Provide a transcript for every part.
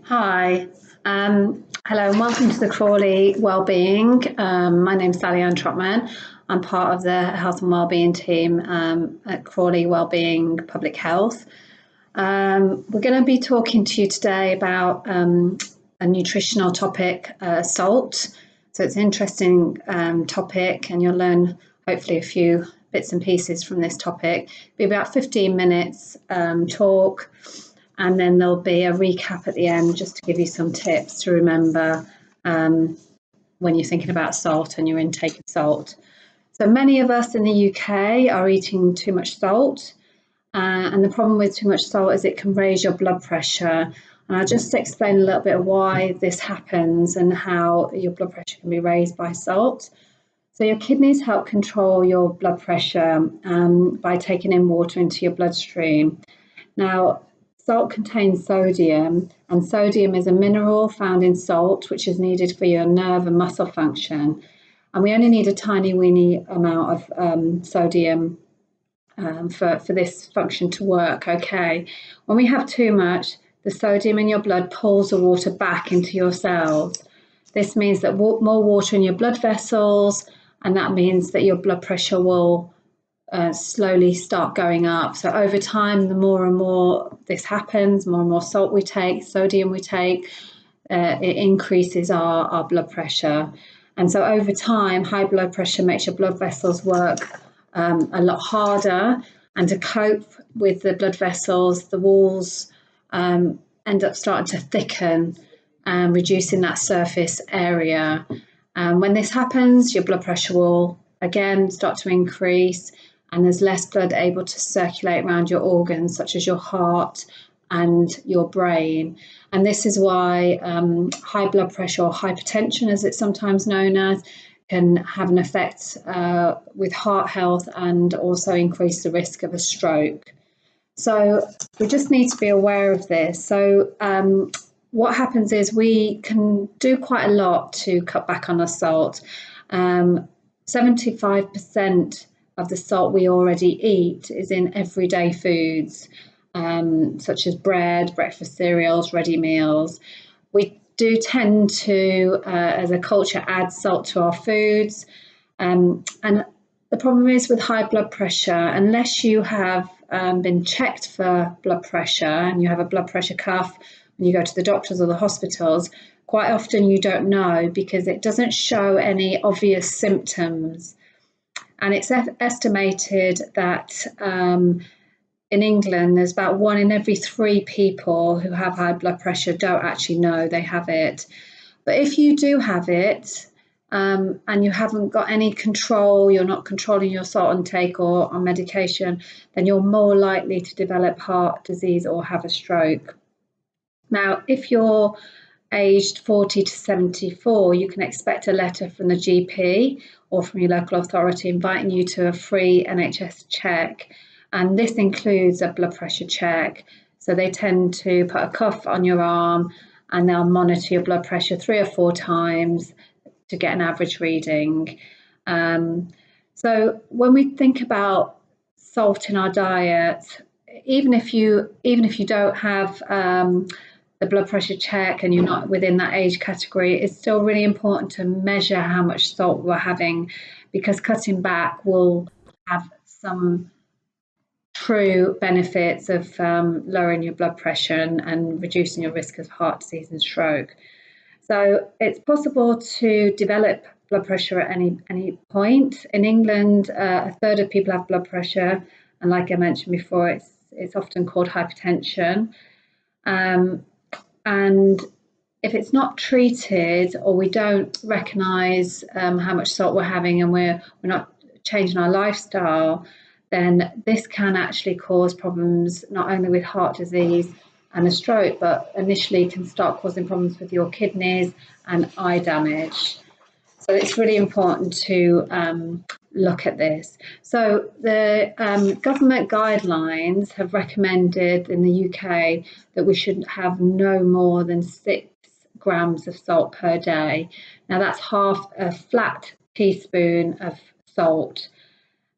Hi, hello and welcome to the Crawley Wellbeing. My name's Sally-Ann Trotman. I'm part of the Health and Wellbeing team at Crawley Wellbeing Public Health. We're going to be talking to you today about a nutritional topic, salt. So it's an interesting topic, and you'll learn hopefully a few bits and pieces from this topic. It'll be about 15 minutes talk. And then there'll be a recap at the end just to give you some tips to remember when you're thinking about salt and your intake of salt. So many of us in the UK are eating too much salt. And the problem with too much salt is it can raise your blood pressure. And I'll just explain a little bit of why this happens and how your blood pressure can be raised by salt. So your kidneys help control your blood pressure by taking in water into your bloodstream. Now, salt contains sodium, and sodium is a mineral found in salt, which is needed for your nerve and muscle function. And we only need a tiny weeny amount of sodium for this function to work. Okay. When we have too much, the sodium in your blood pulls the water back into your cells. This means that more water in your blood vessels, and that means that your blood pressure will slowly start going up. So over time, the more and more this happens, more and more salt we take, sodium we take, it increases our blood pressure. And so over time, high blood pressure makes your blood vessels work a lot harder. And to cope with the blood vessels, the walls end up starting to thicken, reducing that surface area. When this happens, your blood pressure will again start to increase, and there's less blood able to circulate around your organs, such as your heart and your brain. And this is why high blood pressure, or hypertension as it's sometimes known as, can have an effect with heart health and also increase the risk of a stroke. So we just need to be aware of this. So what happens is we can do quite a lot to cut back on our salt. 75% of the salt we already eat is in everyday foods, such as bread, breakfast cereals, ready meals. We do tend to, as a culture, add salt to our foods. And the problem is with high blood pressure, unless you have been checked for blood pressure and you have a blood pressure cuff when you go to the doctors or the hospitals, quite often you don't know because it doesn't show any obvious symptoms. And it's estimated that in England, there's about 1 in every 3 people who have high blood pressure don't actually know they have it. But if you do have it and you haven't got any control, you're not controlling your salt intake or on medication, then you're more likely to develop heart disease or have a stroke. Now, if you're aged 40 to 74, you can expect a letter from the GP or from your local authority inviting you to a free NHS check. And this includes a blood pressure check. So they tend to put a cuff on your arm and they'll monitor your blood pressure 3 or 4 times to get an average reading. So when we think about salt in our diet, even if you don't have the blood pressure check and you're not within that age category, it's still really important to measure how much salt we're having, because cutting back will have some true benefits of lowering your blood pressure and reducing your risk of heart disease and stroke. So it's possible to develop blood pressure at any point. In England, a third of people have blood pressure, and like I mentioned before, it's often called hypertension. And if it's not treated, or we don't recognise how much salt we're having, and we're not changing our lifestyle, then this can actually cause problems not only with heart disease and a stroke, but initially can start causing problems with your kidneys and eye damage. So it's really important to look at this. So the government guidelines have recommended in the UK that we should have no more than 6 grams of salt per day. Now that's half a flat teaspoon of salt.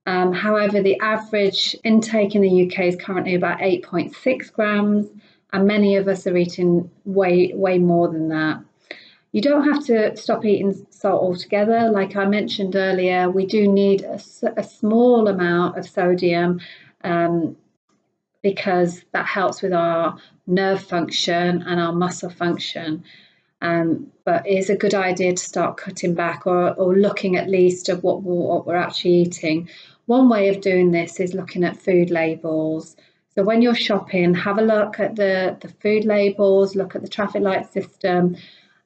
However, the average intake in the UK is currently about 8.6 grams, and many of us are eating way more than that. You don't have to stop eating salt altogether. Like I mentioned earlier, we do need a small amount of sodium, because that helps with our nerve function and our muscle function. But it's a good idea to start cutting back, or looking at least at what we're actually eating. One way of doing this is looking at food labels. So when you're shopping, have a look at the food labels, look at the traffic light system,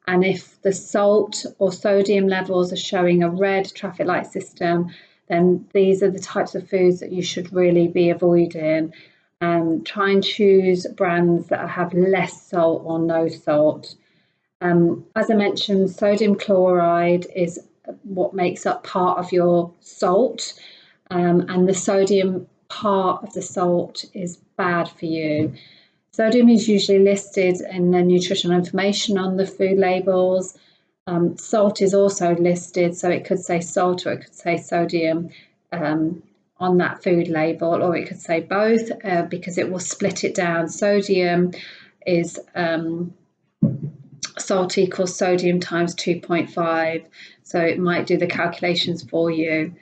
and if the salt or sodium levels are showing a red traffic light system, then these are the types of foods that you should really be avoiding. Try and choose brands that have less salt or no salt. As I mentioned, sodium chloride is what makes up part of your salt, and the sodium part of the salt is bad for you. Sodium is usually listed in the nutritional information on the food labels. Salt is also listed, so it could say salt or it could say sodium on that food label, or it could say both, because it will split it down. Sodium is salt equals sodium times 2.5, so it might do the calculations for you.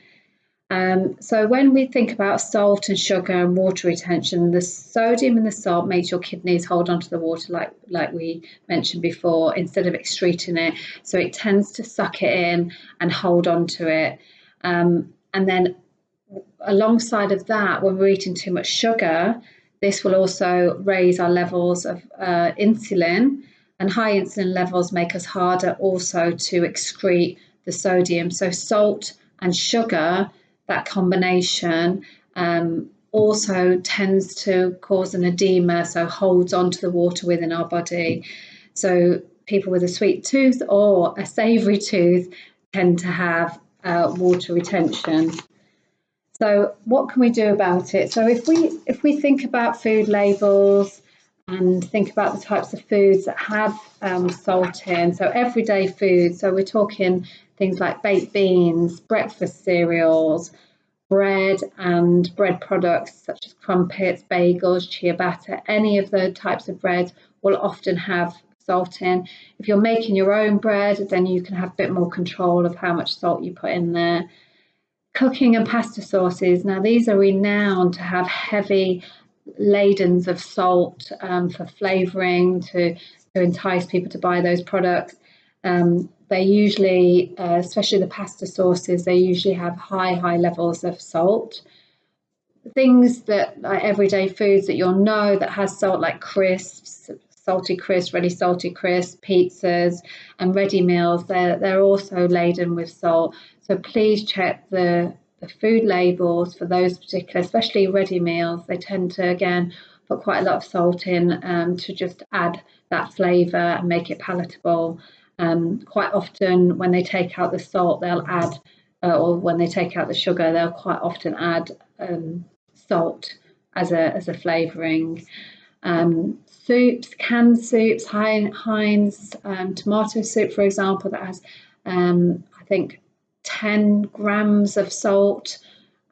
So when we think about salt and sugar and water retention, the sodium in the salt makes your kidneys hold on to the water, like we mentioned before, instead of excreting it. So it tends to suck it in and hold on to it. And then alongside of that, when we're eating too much sugar, this will also raise our levels of insulin, and high insulin levels make us harder also to excrete the sodium. So salt and sugar, that combination, also tends to cause an edema, so holds on to the water within our body. So people with a sweet tooth or a savoury tooth tend to have water retention. So what can we do about it? So if we think about food labels and think about the types of foods that have salt in, so everyday food, so we're talking things like baked beans, breakfast cereals, bread and bread products such as crumpets, bagels, ciabatta, any of the types of bread will often have salt in. If you're making your own bread, then you can have a bit more control of how much salt you put in there. Cooking and pasta sauces, now these are renowned to have heavy ladens of salt for flavouring, to entice people to buy those products. They usually, especially the pasta sauces, they usually have high levels of salt. Things that, like everyday foods that you'll know that has salt, like crisps, salty crisps, ready salty crisps, pizzas, and ready meals, they're also laden with salt. So please check the food labels for those particular, especially ready meals. They tend to, again, put quite a lot of salt in to just add that flavour and make it palatable. Quite often when they take out the salt, they'll add, or when they take out the sugar, they'll quite often add salt as a flavouring. Soups, canned soups, Heinz tomato soup, for example, that has I think 10 grams of salt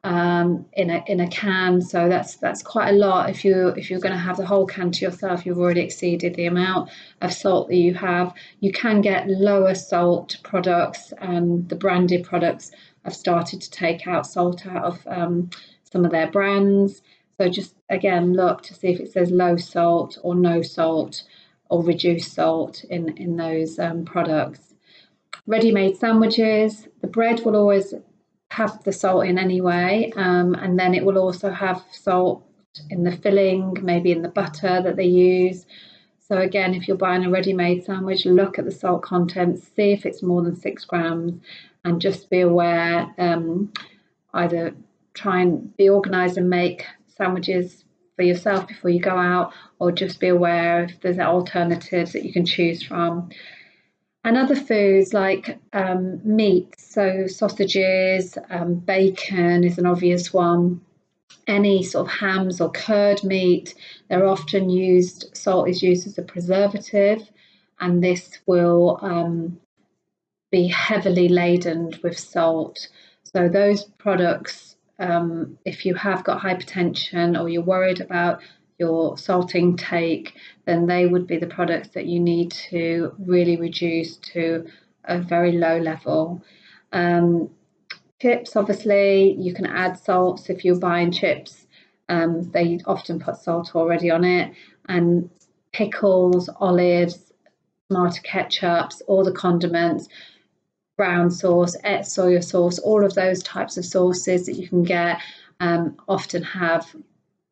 in a can. So that's quite a lot. If you're going to have the whole can to yourself, you've already exceeded the amount of salt that you have. You can get lower salt products. The branded products have started to take out salt out of some of their brands. So just again, look to see if it says low salt or no salt or reduced salt in those products. Ready-made sandwiches, the bread will always have the salt in anyway, and then it will also have salt in the filling, maybe in the butter that they use. So again, if you're buying a ready-made sandwich, look at the salt content, see if it's more than 6 grams, and just be aware. Either try and be organised and make sandwiches for yourself before you go out, or just be aware if there's alternatives that you can choose from. And other foods like meat, so sausages, bacon is an obvious one. Any sort of hams or curd meat, they're often used, salt is used as a preservative, and this will be heavily laden with salt. So those products, if you have got hypertension or you're worried about your salt intake, then they would be the products that you need to really reduce to a very low level. Chips, obviously, you can add salts if you're buying chips. They often put salt already on it. And pickles, olives, tomato ketchups, all the condiments, brown sauce, soy sauce, all of those types of sauces that you can get often have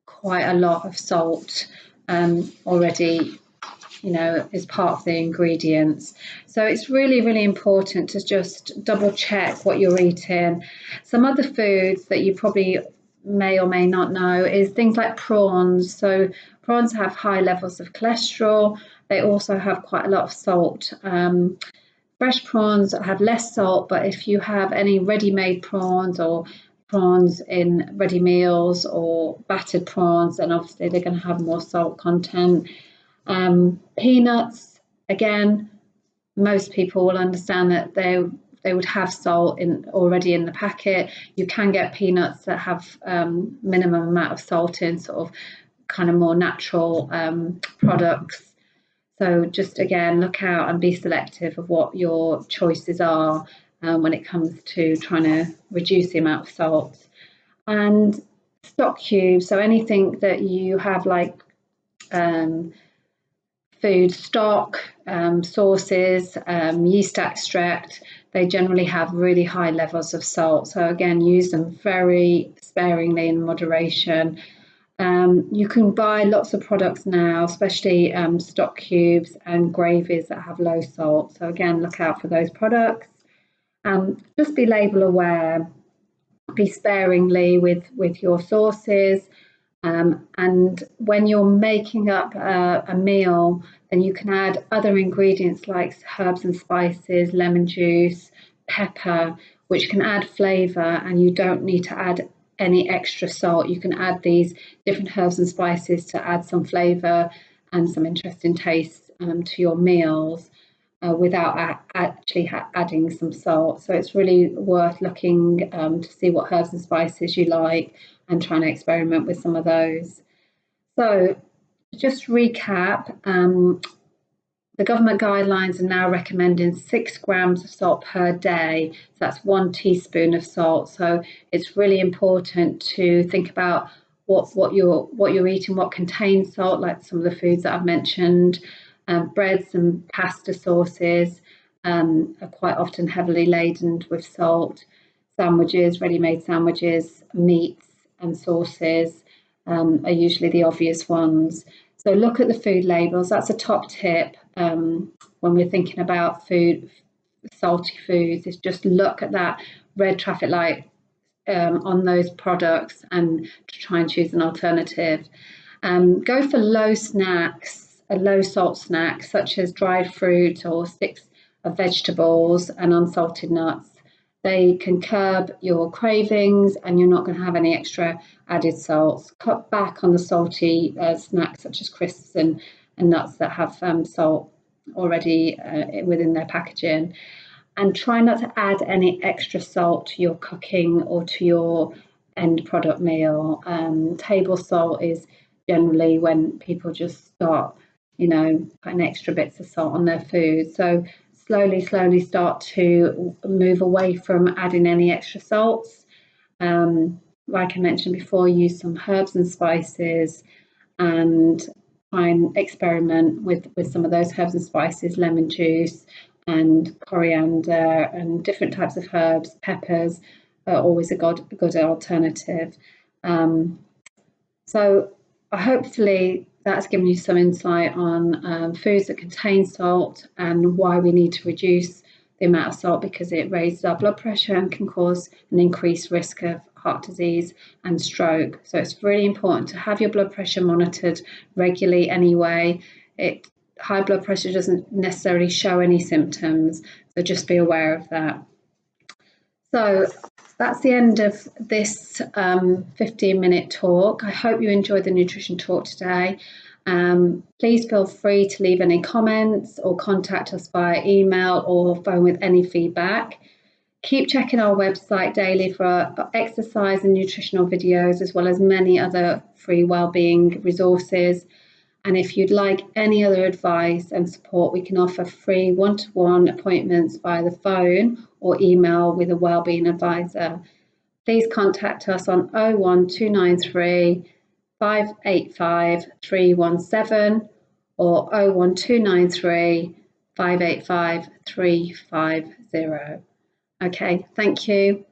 quite a lot of salt already, is part of the ingredients. So it's really, really important to just double check what you're eating. Some other foods that you probably may or may not know is things like prawns. So prawns have high levels of cholesterol. They also have quite a lot of salt. Fresh prawns have less salt, but if you have any ready-made prawns or prawns in ready meals or battered prawns, then obviously they're going to have more salt content. Peanuts, again, most people will understand that they would have salt already in the packet. You can get peanuts that have minimum amount of salt in, sort of kind of more natural products. So just again, look out and be selective of what your choices are when it comes to trying to reduce the amount of salt. And stock cubes, so anything that you have like food stock, sauces, yeast extract, they generally have really high levels of salt. So again, use them very sparingly in moderation. You can buy lots of products now, especially stock cubes and gravies that have low salt. So again, look out for those products. Just be label aware, be sparingly with your sauces. And when you're making up a meal, then you can add other ingredients like herbs and spices, lemon juice, pepper, which can add flavour, and you don't need to add any extra salt. You can add these different herbs and spices to add some flavour and some interesting taste to your meals without actually adding some salt. So it's really worth looking to see what herbs and spices you like and trying to experiment with some of those. So just recap, the government guidelines are now recommending 6 grams of salt per day. So that's 1 teaspoon of salt. So it's really important to think about what you're eating, what contains salt, like some of the foods that I've mentioned. Breads and pasta sauces are quite often heavily laden with salt. Sandwiches, ready-made sandwiches, meats and sauces are usually the obvious ones. So look at the food labels. That's a top tip when we're thinking about food, salty foods, is just look at that red traffic light on those products and to try and choose an alternative. Go for low salt snacks such as dried fruit or sticks of vegetables and unsalted nuts. They can curb your cravings and you're not going to have any extra added salts. Cut back on the salty snacks such as crisps and nuts that have salt already within their packaging. And try not to add any extra salt to your cooking or to your end product meal. Table salt is generally when people just start, putting extra bits of salt on their food. So slowly start to move away from adding any extra salts. Like I mentioned before, use some herbs and spices and try and experiment with some of those herbs and spices, lemon juice and coriander and different types of herbs. Peppers are always a good alternative. So hopefully that's given you some insight on foods that contain salt and why we need to reduce the amount of salt, because it raises our blood pressure and can cause an increased risk of heart disease and stroke. So it's really important to have your blood pressure monitored regularly anyway. High blood pressure doesn't necessarily show any symptoms, so just be aware of that. So that's the end of this 15-minute talk. I hope you enjoyed the nutrition talk today. Please feel free to leave any comments or contact us via email or phone with any feedback. Keep checking our website daily for exercise and nutritional videos, as well as many other free wellbeing resources. And if you'd like any other advice and support, we can offer free one-to-one appointments via the phone or email with a wellbeing advisor. Please contact us on 01293 585 317 or 01293 585 350. Okay, thank you.